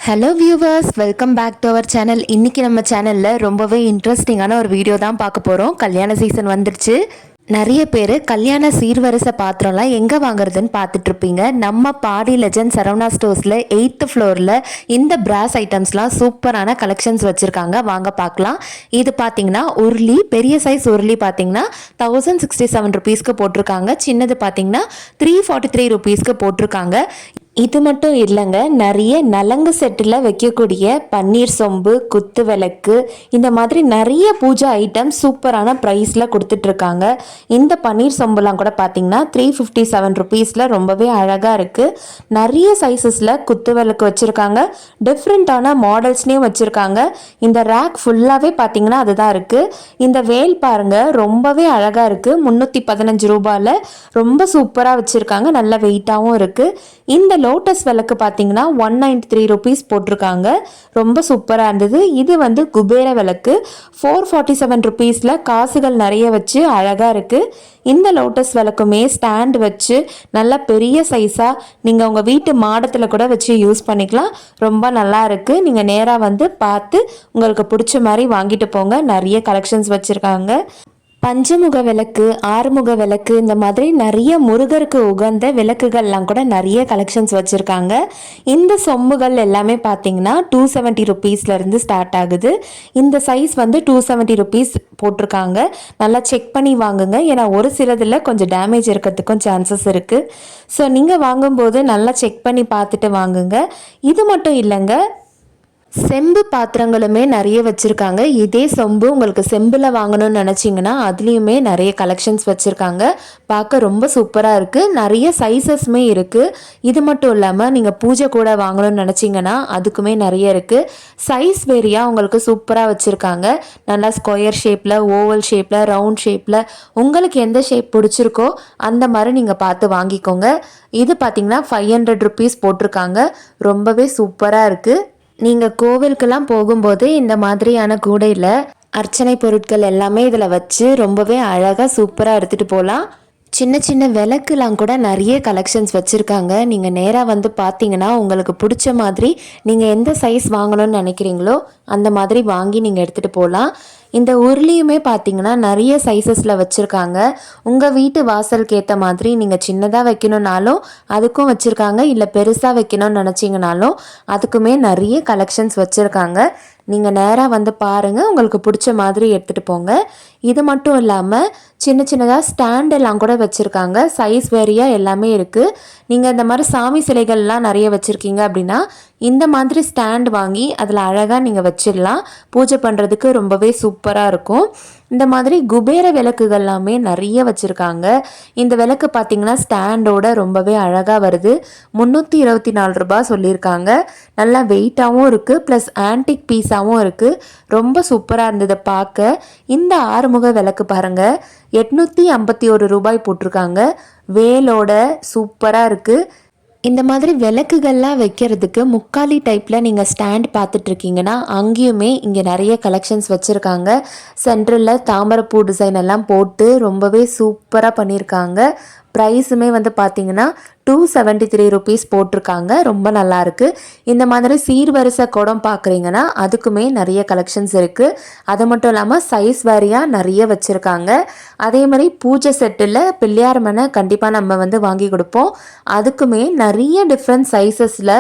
Hello viewers, welcome back to our channel. இன்றைக்கி நம்ம சேனலில் ரொம்பவே இன்ட்ரெஸ்டிங்கான ஒரு வீடியோ தான் பார்க்க போகிறோம். கல்யாண சீசன் வந்துருச்சு. நிறைய பேர் கல்யாண சீர்வரிசை பாத்திரம்லாம் எங்கே வாங்குறதுன்னு பார்த்துட்ருப்பீங்க. நம்ம பாடி லெஜண்ட் சரவணா ஸ்டோர்ஸில் 8th ஃப்ளோரில் இந்த பிராஸ் ஐட்டம்ஸ்லாம் சூப்பரான கலெக்ஷன்ஸ் வச்சுருக்காங்க. வாங்க பார்க்கலாம். இது பார்த்தீங்கன்னா உருளி, பெரிய சைஸ் உருளி பார்த்தீங்கன்னா 1067 ருபீஸ்க்கு போட்டிருக்காங்க. சின்னது பார்த்தீங்கன்னா 343 ருபீஸ்க்கு போட்டிருக்காங்க. இது மட்டும் இல்லைங்க, நிறைய நலங்கு செட்டில் வைக்கக்கூடிய பன்னீர் சொம்பு, குத்து விளக்கு, இந்த மாதிரி நிறைய பூஜை ஐட்டம் சூப்பரான ப்ரைஸில் கொடுத்துட்ருக்காங்க. இந்த பன்னீர் சொம்புலாம் கூட பார்த்தீங்கன்னா 357 ருபீஸில் ரொம்பவே அழகாக இருக்குது. நிறைய சைஸஸில் குத்து விளக்கு வச்சுருக்காங்க. டிஃப்ரெண்ட்டான மாடல்ஸ்லேயும் வச்சுருக்காங்க. இந்த ரேக் ஃபுல்லாகவே பார்த்தீங்கன்னா அதுதான் இருக்குது. இந்த வேல் பாருங்கள், ரொம்பவே அழகாக இருக்குது. 315 ரூபாயில் ரொம்ப சூப்பராக வச்சுருக்காங்க. நல்ல வெயிட்டாகவும் இருக்குது. இந்த லோட்டஸ் விளக்கு பார்த்தீங்கன்னா 193 ருபீஸ் போட்டிருக்காங்க. ரொம்ப சூப்பராக இருந்தது. இது வந்து குபேர விளக்கு 447 ருபீஸில் காசுகள் நிறைய வச்சு அழகாக இருக்குது. இந்த லோட்டஸ் விளக்குமே ஸ்டாண்ட் வச்சு நல்ல பெரிய சைஸாக நீங்கள் உங்கள் வீட்டு மாடத்தில் கூட வச்சு யூஸ் பண்ணிக்கலாம். ரொம்ப நல்லா இருக்குது. நீங்கள் நேராக வந்து பார்த்து உங்களுக்கு பிடிச்ச மாதிரி வாங்கிட்டு போங்க. நிறைய கலெக்ஷன்ஸ் வச்சுருக்காங்க. பஞ்சமுக விளக்கு, ஆறுமுக விளக்கு, இந்த மாதிரி நிறைய முருகருக்கு உகந்த விளக்குகள்லாம் கூட நிறைய கலெக்ஷன்ஸ் வச்சுருக்காங்க. இந்த சொம்புகள் எல்லாமே பார்த்தீங்கன்னா 270 ருபீஸ்லேருந்து ஸ்டார்ட் ஆகுது. இந்த சைஸ் வந்து 270 ருபீஸ் போட்டிருக்காங்க. நல்லா செக் பண்ணி வாங்குங்க. ஏன்னா ஒரு சிலதில் கொஞ்சம் டேமேஜ் இருக்கிறதுக்கும் சான்சஸ் இருக்குது. ஸோ நீங்கள் வாங்கும்போது நல்லா செக் பண்ணி பார்த்துட்டு வாங்குங்க. இது மட்டும் இல்லைங்க, செம்பு பாத்திரங்களுமே நிறைய வச்சுருக்காங்க. இதே சொம்பு உங்களுக்கு செம்பில் வாங்கணும்னு நினச்சிங்கன்னா அதுலேயுமே நிறைய கலெக்ஷன்ஸ் வச்சுருக்காங்க. பார்க்க ரொம்ப சூப்பராக இருக்குது. நிறைய சைஸஸ்மே இருக்குது. இது மட்டும் இல்லாமல் நீங்கள் பூஜை கூட வாங்கணும்னு நினச்சிங்கன்னா அதுக்குமே நிறைய இருக்குது. சைஸ் வேரியாக உங்களுக்கு சூப்பராக வச்சுருக்காங்க. நல்லா ஸ்கொயர் ஷேப்பில், ஓவல் ஷேப்பில், ரவுண்ட் ஷேப்பில், உங்களுக்கு எந்த ஷேப் பிடிச்சிருக்கோ அந்த மாதிரி நீங்கள் பார்த்து வாங்கிக்கோங்க. இது பார்த்திங்கன்னா 500 ருபீஸ் போட்டிருக்காங்க. ரொம்பவே சூப்பராக இருக்குது. நீங்கள் கோவிலுக்கெல்லாம் போகும்போது இந்த மாதிரியான கூடையில் அர்ச்சனை பொருட்கள் எல்லாமே இதில் வச்சு ரொம்பவே அழகாக சூப்பராக எடுத்துகிட்டு போகலாம். சின்ன சின்ன விளக்குலாம் கூட நிறைய கலெக்ஷன்ஸ் வச்சுருக்காங்க. நீங்கள் நேராக வந்து பார்த்தீங்கன்னா உங்களுக்கு பிடிச்ச மாதிரி நீங்கள் எந்த சைஸ் வாங்கணும்னு நினைக்கிறீங்களோ அந்த மாதிரி வாங்கி நீங்கள் எடுத்துகிட்டு போகலாம். இந்த உருளியுமே பார்த்தீங்கன்னா நிறைய சைஸஸில் வச்சுருக்காங்க. உங்கள் வீட்டு வாசலுக்கு ஏற்ற மாதிரி நீங்கள் சின்னதாக வைக்கணுன்னாலும் அதுக்கும் வச்சுருக்காங்க. இல்லை பெருசாக வைக்கணும்னு நினச்சிங்கனாலும் அதுக்குமே நிறைய கலெக்ஷன்ஸ் வச்சுருக்காங்க. நீங்கள் நேராக வந்து பாருங்கள், உங்களுக்கு பிடிச்ச மாதிரி எடுத்துகிட்டு போங்க. இது மட்டும் இல்லாமல் சின்ன சின்னதாக ஸ்டாண்டெல்லாம் கூட வச்சுருக்காங்க. சைஸ் வேரியாக எல்லாமே இருக்குது. நீங்கள் இந்த மாதிரி சாமி சிலைகள்லாம் நிறைய வச்சுருக்கீங்க அப்படின்னா இந்த மாதிரி ஸ்டாண்ட் வாங்கி அதில் அழகாக நீங்கள் வச்சிடலாம். பூஜை பண்ணுறதுக்கு ரொம்பவே சூப்பராக இருக்கும். இந்த மாதிரி குபேர விளக்குகள் எல்லாமே நிறைய வச்சுருக்காங்க. இந்த விளக்கு பார்த்திங்கன்னா ஸ்டாண்டோட ரொம்பவே அழகாக வருது. 324 ரூபாய் சொல்லியிருக்காங்க. நல்லா வெயிட்டாகவும் இருக்குது, ப்ளஸ் ஆன்டிக் பீஸாகவும் இருக்குது. ரொம்ப சூப்பராக இருந்தது பார்க்க. இந்த ஆறுமுக விளக்கு பாருங்கள், 851 ரூபாய் போட்டிருக்காங்க. வேலோட சூப்பராக இருக்குது. இந்த மாதிரி விளக்குகள்லாம் வைக்கிறதுக்கு முக்காலி டைப்பில் நீங்கள் ஸ்டாண்ட் பார்த்துட்ருக்கீங்கன்னா அங்கேயுமே இங்கே நிறைய கலெக்ஷன்ஸ் வச்சுருக்காங்க. சென்ட்ரலில் தாமரைப்பூ டிசைன் எல்லாம் போட்டு ரொம்பவே சூப்பராக பண்ணியிருக்காங்க. ப்ரைஸுமே வந்து பார்த்திங்கன்னா 273 ருபீஸ் போட்டிருக்காங்க. ரொம்ப நல்லாயிருக்கு. இந்த மாதிரி சீர்வரிசை குடம் பார்க்குறீங்கன்னா அதுக்குமே நிறைய கலெக்ஷன்ஸ் இருக்குது. அது மட்டும் இல்லாமல் சைஸ் வேரியாக நிறைய வச்சுருக்காங்க. அதே மாதிரி பூஜை செட்டில் பிள்ளையார் மனை கண்டிப்பாக நம்ம வந்து வாங்கி கொடுப்போம். அதுக்குமே நிறைய டிஃப்ரெண்ட் சைஸஸில்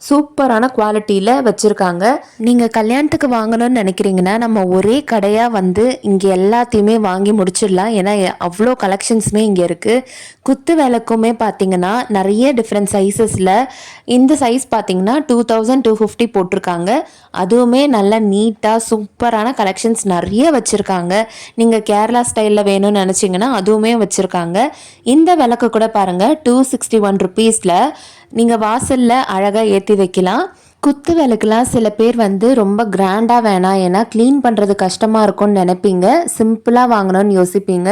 சூப்பரான குவாலிட்டியில் வச்சுருக்காங்க. நீங்கள் கல்யாணத்துக்கு வாங்கணும்னு நினைக்கிறீங்கன்னா நம்ம ஒரே கடையாக வந்து இங்கே எல்லாத்தையுமே வாங்கி முடிச்சிடலாம். ஏன்னா அவ்வளோ கலெக்ஷன்ஸுமே இங்கே இருக்குது. குத்து விளக்குமே பார்த்திங்கன்னா நிறைய டிஃப்ரெண்ட் சைஸஸில், இந்த சைஸ் பார்த்திங்கன்னா 2250 போட்டிருக்காங்க. அதுவுமே நல்ல நீட்டாக சூப்பரான கலெக்ஷன்ஸ் நிறைய வச்சுருக்காங்க. நீங்கள் கேரளா ஸ்டைலில் வேணும்னு நினச்சிங்கன்னா அதுவுமே வச்சுருக்காங்க. இந்த விளக்கு கூட பாருங்கள் 261 ருபீஸில் நீங்கள் வாசலில் அழகாக ஏற்றி வைக்கலாம். குத்து விளக்குலாம் சில பேர் வந்து ரொம்ப கிராண்டாக வேணாம், ஏன்னா க்ளீன் பண்ணுறது கஷ்டமாக இருக்கும்னு நினைப்பீங்க. சிம்பிளாக வாங்கணும்னு யோசிப்பீங்க.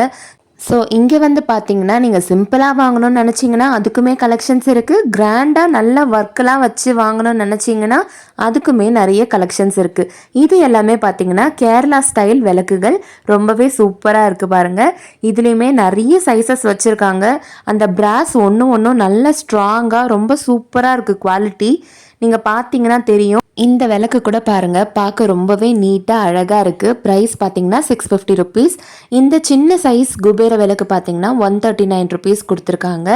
ஸோ இங்கே வந்து பார்த்தீங்கன்னா நீங்கள் சிம்பிளாக வாங்கணும்னு நினச்சிங்கன்னா அதுக்குமே கலெக்ஷன்ஸ் இருக்குது. கிராண்டாக நல்ல ஒர்க்கெலாம் வச்சு வாங்கணும்னு நினச்சிங்கன்னா அதுக்குமே நிறைய கலெக்ஷன்ஸ் இருக்குது. இது எல்லாமே பார்த்தீங்கன்னா கேரளா ஸ்டைல் விளக்குகள் ரொம்பவே சூப்பராக இருக்குது பாருங்கள். இதுலேயுமே நிறைய சைஸஸ் வச்சுருக்காங்க. அந்த பிராஸ் ஒன்றும் நல்ல ஸ்ட்ராங்காக ரொம்ப சூப்பராக இருக்குது குவாலிட்டி. நீங்கள் பார்த்தீங்கன்னா தெரியும். இந்த விளக்கு கூட பாருங்க, பார்க்க ரொம்பவே நீட்டாக அழகாக இருக்குது. ப்ரைஸ் பார்த்தீங்கன்னா 650 ருபீஸ். இந்த சின்ன சைஸ் குபேர விளக்கு பார்த்தீங்கன்னா 139 ருபீஸ் கொடுத்துருக்காங்க.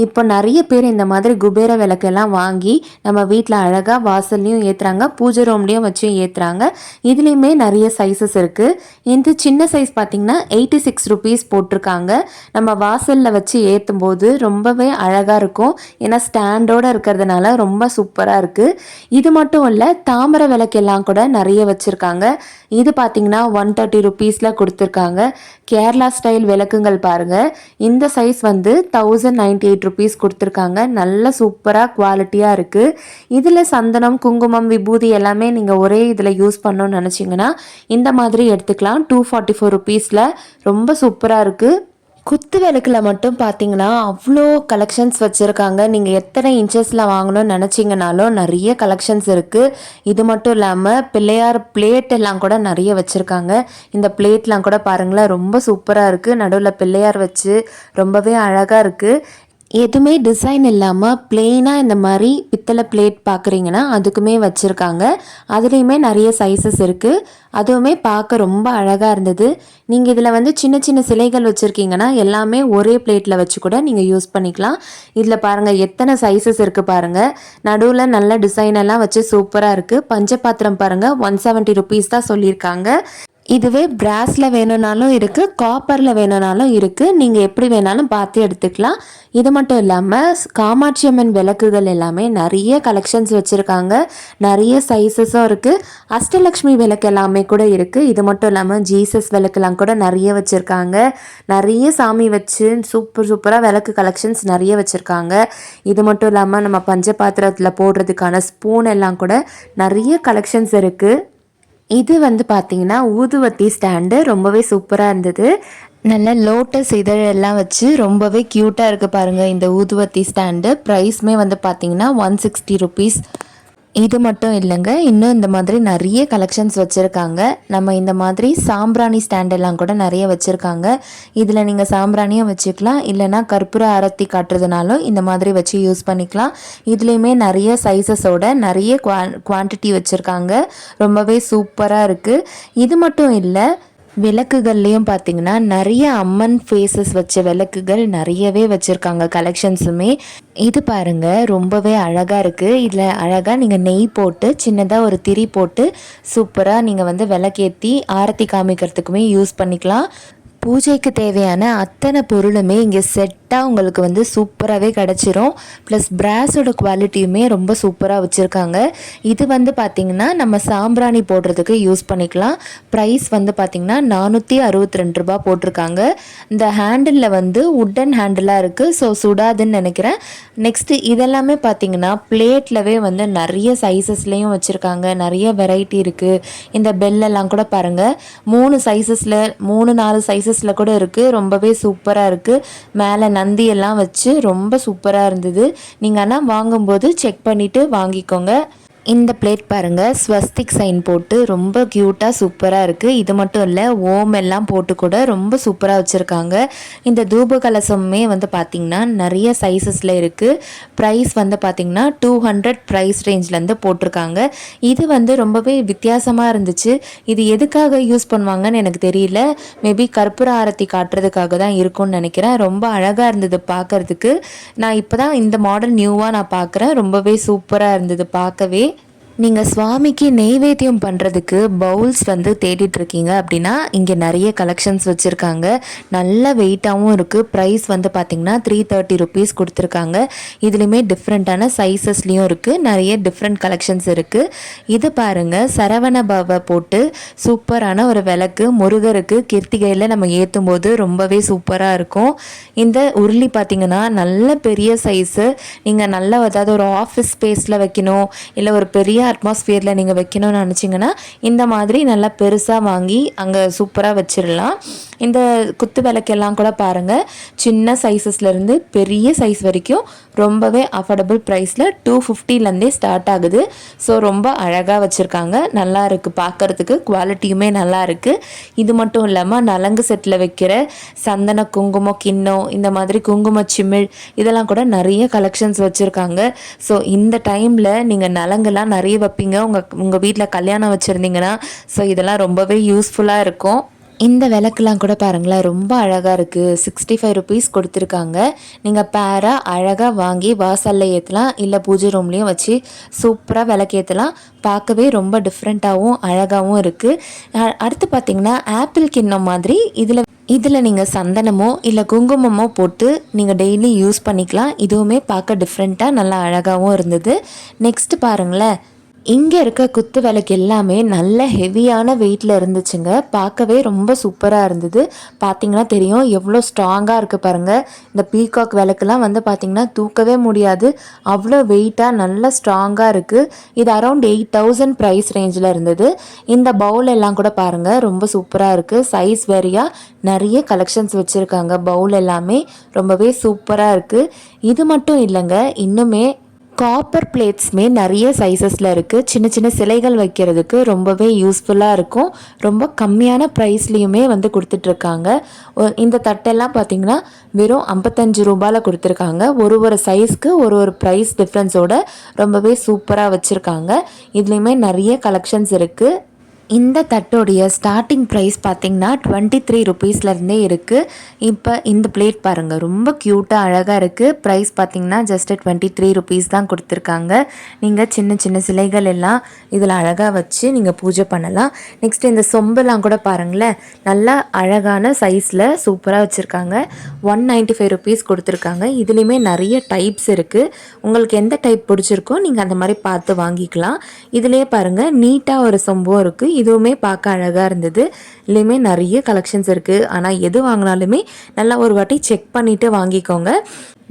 இப்போ நிறைய பேர் இந்த மாதிரி குபேர விளக்கெல்லாம் வாங்கி நம்ம வீட்டில் அழகாக வாசல்லையும் ஏற்றுறாங்க, பூஜை ரூம்லேயும் வச்சு ஏற்றுறாங்க. இதுலேயுமே நிறைய சைஸஸ் இருக்குது. இந்த சின்ன சைஸ் பார்த்தீங்கன்னா 86 ருபீஸ் போட்டிருக்காங்க. நம்ம வாசலில் வச்சு ஏற்றும் போது ரொம்பவே அழகாக இருக்கும். ஏன்னா ஸ்டாண்டோடு இருக்கிறதுனால ரொம்ப சூப்பராக இருக்குது. இது மட்டும் இல்லை, தாமரை விளக்கெல்லாம் கூட நிறைய வச்சுருக்காங்க. இது பார்த்தீங்கன்னா 130 ருபீஸில் கொடுத்துருக்காங்க. கேரளா ஸ்டைல் விளக்குங்கள் பாருங்கள். இந்த சைஸ் வந்து 1098 ருபீஸ் கொடுத்துருக்காங்க. நல்ல சூப்பராக குவாலிட்டியாக இருக்குது. இதில் சந்தனம், குங்குமம், விபூதி எல்லாமே நீங்கள் ஒரே இதில் யூஸ் பண்ணணும்னு நினச்சிங்கன்னா இந்த மாதிரி எடுத்துக்கலாம். 244 ருபீஸில் ரொம்ப சூப்பராக இருக்குது. குத்து விளக்கில் மட்டும் பார்த்தீங்கன்னா அவ்வளோ கலெக்ஷன்ஸ் வச்சுருக்காங்க. நீங்கள் எத்தனை இன்ச்சஸில் வாங்கணும்னு நினச்சிங்கனாலும் நிறைய கலெக்ஷன்ஸ் இருக்குது. இது மட்டும் இல்லாமல் பிள்ளையார் பிளேட் எல்லாம் கூட நிறைய வச்சுருக்காங்க. இந்த பிளேட்லாம் கூட பாருங்களேன், ரொம்ப சூப்பராக இருக்குது. நடுவில் பிள்ளையார் வச்சு ரொம்பவே அழகாக இருக்குது. எதுவுமே டிசைன் இல்லாமல் பிளெயினாக இந்த மாதிரி பித்தளை பிளேட் பார்க்குறீங்கன்னா அதுக்குமே வச்சுருக்காங்க. அதுலேயுமே நிறைய சைஸஸ் இருக்குது. அதுவுமே பார்க்க ரொம்ப அழகாக இருந்தது. நீங்கள் இதில் வந்து சின்ன சின்ன சிலைகள் வச்சுருக்கீங்கன்னா எல்லாமே ஒரே பிளேட்டில் வச்சு கூட நீங்கள் யூஸ் பண்ணிக்கலாம். இதில் பாருங்கள் எத்தனை சைஸஸ் இருக்குது பாருங்கள். நடுவில் நல்ல டிசைன் எல்லாம் வச்சு சூப்பராக இருக்குது. பஞ்சபாத்திரம் பாருங்கள், 170 ருபீஸ் தான் சொல்லியிருக்காங்க. இதுவே பிராஸில் வேணும்னாலும் இருக்குது, காப்பரில் வேணும்னாலும் இருக்குது. நீங்கள் எப்படி வேணாலும் பார்த்து எடுத்துக்கலாம். இது மட்டும் இல்லாமல் காமாட்சி அம்மன் விளக்குகள் எல்லாமே நிறைய கலெக்ஷன்ஸ் வச்சுருக்காங்க. நிறைய சைஸஸும் இருக்குது. அஷ்டலக்ஷ்மி விளக்கு எல்லாமே கூட இருக்குது. இது மட்டும் இல்லாமல் ஜீசஸ் விளக்குலாம் கூட நிறைய வச்சுருக்காங்க. நிறைய சாமி வச்சு சூப்பராக விளக்கு கலெக்ஷன்ஸ் நிறைய வச்சுருக்காங்க. இது மட்டும் இல்லாமல் நம்ம பஞ்சபாத்திரத்தில் போடுறதுக்கான ஸ்பூன் எல்லாம் கூட நிறைய கலெக்ஷன்ஸ் இருக்குது. இது வந்து பார்த்தீங்கன்னா ஊதுவத்தி ஸ்டாண்டு ரொம்பவே சூப்பராக இருந்தது. நல்ல லோட்டஸ் இதழெல்லாம் வச்சு ரொம்பவே க்யூட்டாக இருக்குது பாருங்கள் இந்த ஊதுவத்தி ஸ்டாண்டு. ப்ரைஸ்மே வந்து பார்த்தீங்கன்னா 160 ருபீஸ். இது மட்டும் இல்லைங்க, இன்னும் இந்த மாதிரி நிறைய கலெக்ஷன்ஸ் வச்சுருக்காங்க. நம்ம இந்த மாதிரி சாம்பிராணி ஸ்டாண்டெல்லாம் கூட நிறைய வச்சுருக்காங்க. இதில் நீங்கள் சாம்பிராணியும் வச்சுக்கலாம், இல்லைனா கற்பூர ஆரத்தி காட்டுறதுனாலும் இந்த மாதிரி வச்சு யூஸ் பண்ணிக்கலாம். இதுலேயுமே நிறைய சைஸஸோட நிறைய குவான்டிட்டி வச்சுருக்காங்க. ரொம்பவே சூப்பராக இருக்குது. இது மட்டும் இல்லை, விளக்குகள்லேயும் பார்த்தீங்கன்னா நிறைய அம்மன் ஃபேஸஸ் வச்ச விளக்குகள் நிறையவே வச்சுருக்காங்க கலெக்ஷன்ஸுமே. இது பாருங்கள் ரொம்பவே அழகாக இருக்குது. இதில் அழகாக நீங்கள் நெய் போட்டு சின்னதாக ஒரு திரி போட்டு சூப்பராக நீங்கள் வந்து விளக்கேற்றி ஆரத்தி காமிக்கிறதுக்குமே யூஸ் பண்ணிக்கலாம். பூஜைக்கு தேவையான அத்தனை பொருளுமே இங்கே செட்டாக உங்களுக்கு வந்து சூப்பராகவே கிடச்சிரும். ப்ளஸ் பிராஸோட குவாலிட்டியுமே ரொம்ப சூப்பராக வச்சுருக்காங்க. இது வந்து பார்த்திங்கன்னா நம்ம சாம்பிராணி போடுறதுக்கு யூஸ் பண்ணிக்கலாம். ப்ரைஸ் வந்து பார்த்திங்கன்னா 462 ரூபா போட்டிருக்காங்க. இந்த ஹேண்டிலில் வந்து உட்டன் ஹேண்டிலாக இருக்குது, ஸோ சுடாதுன்னு நினைக்கிறேன். நெக்ஸ்ட்டு இதெல்லாமே பார்த்திங்கன்னா பிளேட்லவே வந்து நிறைய சைஸஸ்லேயும் வச்சுருக்காங்க. நிறைய வெரைட்டி இருக்குது. இந்த பெல்லெல்லாம் கூட பாருங்கள் 3 சைஸஸில் 3-4 சைஸஸ் கூட இருக்குது. ரொம்பவே சூப்பராக இருக்குது. மேலே நந்தி எல்லாம் வச்சு ரொம்ப சூப்பராக இருந்தது. நீங்கள் ஆனால் வாங்கும்போது செக் பண்ணிவிட்டு வாங்கிக்கோங்க. இந்த பிளேட் பாருங்கள் ஸ்வஸ்திக் சைன் போட்டு ரொம்ப க்யூட்டாக சூப்பராக இருக்குது. இது மட்டும் இல்லை, ஓம் எல்லாம் போட்டு கூட ரொம்ப சூப்பராக வச்சுருக்காங்க. இந்த தூப கலசமே வந்து பார்த்திங்கன்னா நிறைய சைஸஸில் இருக்குது. ப்ரைஸ் வந்து பார்த்திங்கன்னா 200 ப்ரைஸ் ரேஞ்சிலேருந்து போட்டிருக்காங்க. இது வந்து ரொம்பவே வித்தியாசமாக இருந்துச்சு. இது எதுக்காக யூஸ் பண்ணுவாங்கன்னு எனக்கு தெரியல. மேபி கற்பூர ஆரத்தி காட்டுறதுக்காக தான் இருக்கும்னு நினைக்கிறேன். ரொம்ப அழகாக இருந்தது பார்க்குறதுக்கு. நான் இப்போ தான் இந்த மாடல் நியூவாக நான் பார்க்குறேன். ரொம்பவே சூப்பராக இருந்தது பார்க்கவே. நீங்கள் சுவாமிக்கு நெய்வேத்தியம் பண்ணுறதுக்கு பவுல்ஸ் வந்து தேடிட்டுருக்கீங்க அப்படின்னா இங்கே நிறைய கலெக்ஷன்ஸ் வச்சுருக்காங்க. நல்ல வெயிட்டாகவும் இருக்குது. ப்ரைஸ் வந்து பார்த்திங்கன்னா 330 ருபீஸ் கொடுத்துருக்காங்க. இதுலேயுமே டிஃப்ரெண்ட்டான சைஸஸ்லேயும் இருக்குது. நிறைய டிஃப்ரெண்ட் கலெக்ஷன்ஸ் இருக்குது. இது பாருங்கள் சரவண பவ போட்டு சூப்பரான ஒரு விளக்கு முருகருக்கு கிருத்திகையில் நம்ம ஏற்றும் போது ரொம்பவே சூப்பராக இருக்கும். இந்த உருளி பார்த்திங்கன்னா நல்ல பெரிய சைஸு. நீங்கள் நல்ல ஏதாவது ஒரு ஆஃபீஸ் ஸ்பேஸில் வைக்கணும், இல்லை ஒரு பெரிய அட்மாஸ்பியரில் நீங்கள் வைக்கணும்னு நினச்சிங்கன்னா இந்த மாதிரி நல்லா பெருசாக வாங்கி அங்கே சூப்பராக வச்சிடலாம். இந்த குத்து விளக்கெல்லாம் கூட பாருங்கள் சின்ன சைஸஸ்லேருந்து பெரிய சைஸ் வரைக்கும் ரொம்பவே அஃபோர்டபுள் ப்ரைஸில் 250லேருந்தே ஸ்டார்ட் ஆகுது. ஸோ ரொம்ப அழகாக வச்சுருக்காங்க. நல்லா இருக்குது பார்க்குறதுக்கு, குவாலிட்டியுமே நல்லா இருக்குது. இது மட்டும் இல்லாமல் நலங்கு செட்டில் வைக்கிற சந்தன குங்குமம் கிண்ணம், இந்த மாதிரி குங்கும சிமிழ் இதெல்லாம் கூட நிறைய கலெக்ஷன்ஸ் வச்சுருக்காங்க. ஸோ இந்த டைமில் நீங்கள் நலங்கெல்லாம் நிறைய நிறைய வைப்பீங்க உங்கள் வீட்டில் கல்யாணம் வச்சுருந்தீங்கன்னா. ஸோ இதெல்லாம் ரொம்பவே யூஸ்ஃபுல்லாக இருக்கும். இந்த விளக்குலாம் கூட பாருங்களேன், ரொம்ப அழகாக இருக்குது. 65 ருபீஸ் கொடுத்துருக்காங்க. நீங்கள் பேராக அழகாக வாங்கி வாசலில் ஏற்றலாம், இல்லை பூஜை ரூம்லேயும் வச்சு சூப்பராக விளக்கு ஏற்றலாம். பார்க்கவே ரொம்ப டிஃப்ரெண்ட்டாகவும் அழகாகவும் இருக்குது. அடுத்து பார்த்திங்கன்னா ஆப்பிள் கிண்ணம் மாதிரி இதில் நீங்கள் சந்தனமோ இல்லை குங்குமமோ போட்டு நீங்கள் டெய்லி யூஸ் பண்ணிக்கலாம். இதுவுமே பார்க்க டிஃப்ரெண்ட்டாக நல்லா அழகாகவும் இருந்தது. நெக்ஸ்ட்டு பாருங்களேன், இங்கே இருக்க குத்து விளக்கு எல்லாமே நல்ல ஹெவியான வெயிட்டில் இருந்துச்சுங்க. பார்க்கவே ரொம்ப சூப்பராக இருந்தது. பார்த்திங்கன்னா தெரியும் எவ்வளோ ஸ்ட்ராங்காக இருக்குது பாருங்கள். இந்த பீகாக் விளக்குலாம் வந்து பார்த்திங்கன்னா தூக்கவே முடியாது, அவ்வளோ வெயிட்டாக நல்ல ஸ்ட்ராங்காக இருக்குது. இது அரௌண்ட் 8000 ப்ரைஸ் ரேஞ்சில் இருந்தது. இந்த பவுல் எல்லாம் கூட பாருங்கள் ரொம்ப சூப்பராக இருக்குது. சைஸ் வேரியாக நிறைய கலெக்ஷன்ஸ் வச்சுருக்காங்க. பவுல் எல்லாமே ரொம்பவே சூப்பராக இருக்குது. இது மட்டும் இல்லைங்க, இன்னுமே காப்பர் பிளேட்ஸுமே நிறைய சைஸஸில் இருக்குது. சின்ன சின்ன சிலைகள் வைக்கிறதுக்கு ரொம்பவே யூஸ்ஃபுல்லாக இருக்கும். ரொம்ப கம்மியான ப்ரைஸ்லேயுமே வந்து கொடுத்துட்ருக்காங்க. இந்த தட்டெல்லாம் பார்த்திங்கன்னா வெறும் 55 ரூபாயில் கொடுத்துருக்காங்க. ஒரு சைஸ்க்கு ஒரு ப்ரைஸ் டிஃப்ரென்ஸோட ரொம்பவே சூப்பராக வச்சுருக்காங்க. இதுலேயுமே நிறைய கலெக்ஷன்ஸ் இருக்குது. இந்த தட்டோடைய ஸ்டார்டிங் ப்ரைஸ் பார்த்திங்கன்னா 23 ருபீஸ்லேருந்தே இருக்குது. இப்போ இந்த பிளேட் பாருங்கள், ரொம்ப க்யூட்டாக அழகாக இருக்குது. ப்ரைஸ் பார்த்திங்கன்னா ஜஸ்ட்டு 23 ருபீஸ் தான் கொடுத்துருக்காங்க. நீங்கள் சின்ன சின்ன சிலைகள் எல்லாம் இதில் அழகாக வச்சு நீங்கள் பூஜை பண்ணலாம். நெக்ஸ்ட் இந்த சொம்பெல்லாம் கூட பாருங்களேன், நல்லா அழகான சைஸில் சூப்பராக வச்சுருக்காங்க. 195 ருபீஸ் கொடுத்துருக்காங்க. இதுலேயுமே நிறைய டைப்ஸ் இருக்குது. உங்களுக்கு எந்த டைப் பிடிச்சிருக்கோ நீங்கள் அந்த மாதிரி பார்த்து வாங்கிக்கலாம். இதிலே பாருங்கள் நீட்டாக ஒரு சொம்பும் இருக்குது. இதுவுமே பார்க்க அழகாக இருந்தது. இதுலேயுமே நிறைய கலெக்ஷன்ஸ் இருக்குது. ஆனால் எது வாங்கினாலுமே நல்லா ஒரு வாட்டி செக் பண்ணிவிட்டு வாங்கிக்கோங்க.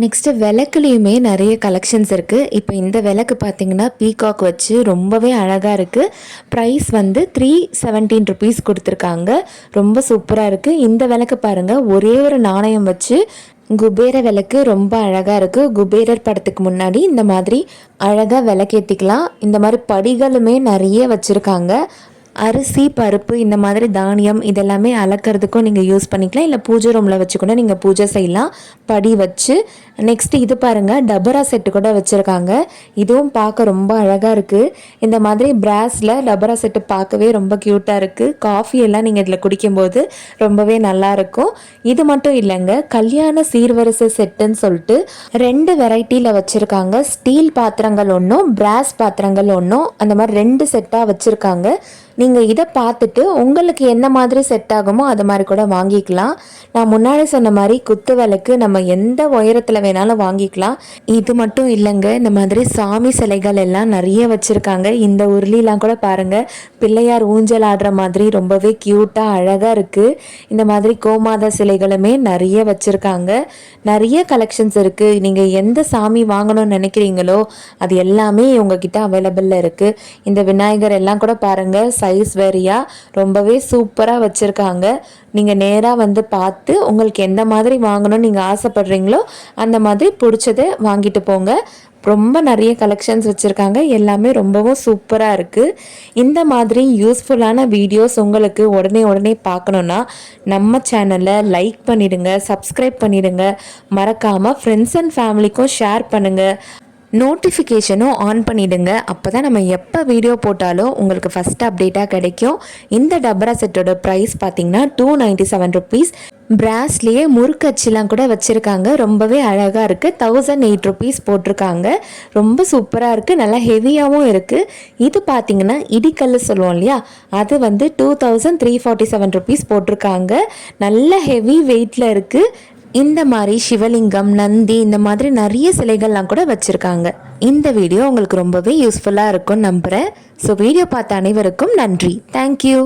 நெக்ஸ்ட்டு விளக்குலேயுமே நிறைய கலெக்ஷன்ஸ் இருக்குது. இப்போ இந்த விளக்கு பார்த்திங்கன்னா பீகாக் வச்சு ரொம்பவே அழகாக இருக்குது. ப்ரைஸ் வந்து 317 ருபீஸ் கொடுத்துருக்காங்க. ரொம்ப சூப்பராக இருக்குது. இந்த விளக்கு பாருங்கள், ஒரே ஒரு நாணயம் வச்சு குபேர விளக்கு ரொம்ப அழகாக இருக்குது. குபேரர் படத்துக்கு முன்னாடி இந்த மாதிரி அழகாக விளக்கேற்றிக்கலாம். இந்த மாதிரி படிகளுமே நிறைய வச்சுருக்காங்க. அரிசி பருப்பு இந்த மாதிரி தானியம் இதெல்லாமே அளக்கிறதுக்கும் நீங்கள் யூஸ் பண்ணிக்கலாம், இல்லை பூஜை ரூமில் வச்சு கூட நீங்கள் பூஜை செய்யலாம் படி வச்சு. நெக்ஸ்ட்டு இது பாருங்கள், டபரா செட்டு கூட வச்சுருக்காங்க. இதுவும் பார்க்க ரொம்ப அழகாக இருக்குது. இந்த மாதிரி பிராஸில் டபரா செட்டு பார்க்கவே ரொம்ப க்யூட்டாக இருக்குது. காஃபி எல்லாம் நீங்கள் இதில் குடிக்கும்போது ரொம்பவே நல்லாயிருக்கும். இது மட்டும் இல்லைங்க, கல்யாண சீர்வரிசை செட்டுன்னு சொல்லிட்டு 2 வெரைட்டியில் வச்சுருக்காங்க. ஸ்டீல் பாத்திரங்கள் ஒன்றும் பிராஸ் பாத்திரங்கள் ஒன்றும், அந்த மாதிரி 2 செட்டாக வச்சுருக்காங்க. நீங்கள் இதை பார்த்துட்டு உங்களுக்கு என்ன மாதிரி செட் ஆகுமோ அது மாதிரி கூட வாங்கிக்கலாம். நான் முன்னாடி சொன்ன மாதிரி குத்து விளக்கு நம்ம எந்த உயரத்தில் வேணாலும் வாங்கிக்கலாம். இது மட்டும் இல்லைங்க, இந்த மாதிரி சாமி சிலைகள் எல்லாம் நிறைய வச்சுருக்காங்க. இந்த உருளிலாம் கூட பாருங்கள், பிள்ளையார் ஊஞ்சல் ஆடுற மாதிரி ரொம்பவே க்யூட்டாக அழகாக இருக்குது. இந்த மாதிரி கோமாதா சிலைகளுமே நிறைய வச்சுருக்காங்க. நிறைய கலெக்ஷன்ஸ் இருக்குது. நீங்கள் எந்த சாமி வாங்கணும்னு நினைக்கிறீங்களோ அது எல்லாமே உங்ககிட்ட அவைலபிளில் இருக்குது. இந்த விநாயகர் எல்லாம் கூட பாருங்கள், சைஸ் வேரியாக ரொம்பவே சூப்பராக வச்சுருக்காங்க. நீங்கள் நேராக வந்து பார்த்து உங்களுக்கு எந்த மாதிரி வாங்கணும்னு நீங்கள் ஆசைப்படுறீங்களோ அந்த மாதிரி பிடிச்சதை வாங்கிட்டு போங்க. ரொம்ப நிறைய கலெக்ஷன்ஸ் வச்சுருக்காங்க. எல்லாமே ரொம்பவும் சூப்பராக இருக்குது. இந்த மாதிரி யூஸ்ஃபுல்லான வீடியோஸ் உங்களுக்கு உடனே பார்க்கணுன்னா நம்ம சேனலை லைக் பண்ணிவிடுங்க, சப்ஸ்கிரைப் பண்ணிவிடுங்க. மறக்காமல் ஃப்ரெண்ட்ஸ் அண்ட் ஃபேமிலிக்கும் ஷேர் பண்ணுங்கள். நோட்டிஃபிகேஷனும் ஆன் பண்ணிவிடுங்க. அப்போ தான் நம்ம எப்போ வீடியோ போட்டாலும் உங்களுக்கு ஃபஸ்ட்டு அப்டேட்டாக கிடைக்கும். இந்த டபரா செட்டோட ப்ரைஸ் பார்த்திங்கன்னா 297 ருபீஸ். பிராஸ்லேயே முறுக்கச்சிலாம் கூட வச்சுருக்காங்க. ரொம்பவே அழகாக இருக்குது. 1008 ருபீஸ் போட்டிருக்காங்க. ரொம்ப சூப்பராக இருக்குது. நல்லா ஹெவியாகவும் இருக்குது. இது பார்த்திங்கன்னா இடிக்கல் சொல்லுவோம் இல்லையா, அது வந்து 2347 ருபீஸ் போட்டிருக்காங்க. நல்ல ஹெவி வெயிட்டில் இருக்குது. இந்த மாதிரி சிவலிங்கம், நந்தி இந்த மாதிரி நிறைய சிலைகள்லாம் கூட வச்சுருக்காங்க. இந்த வீடியோ உங்களுக்கு ரொம்பவே யூஸ்ஃபுல்லாக இருக்கும்னு நம்புகிறேன். ஸோ வீடியோ பார்த்த அனைவருக்கும் நன்றி. தேங்க்யூ.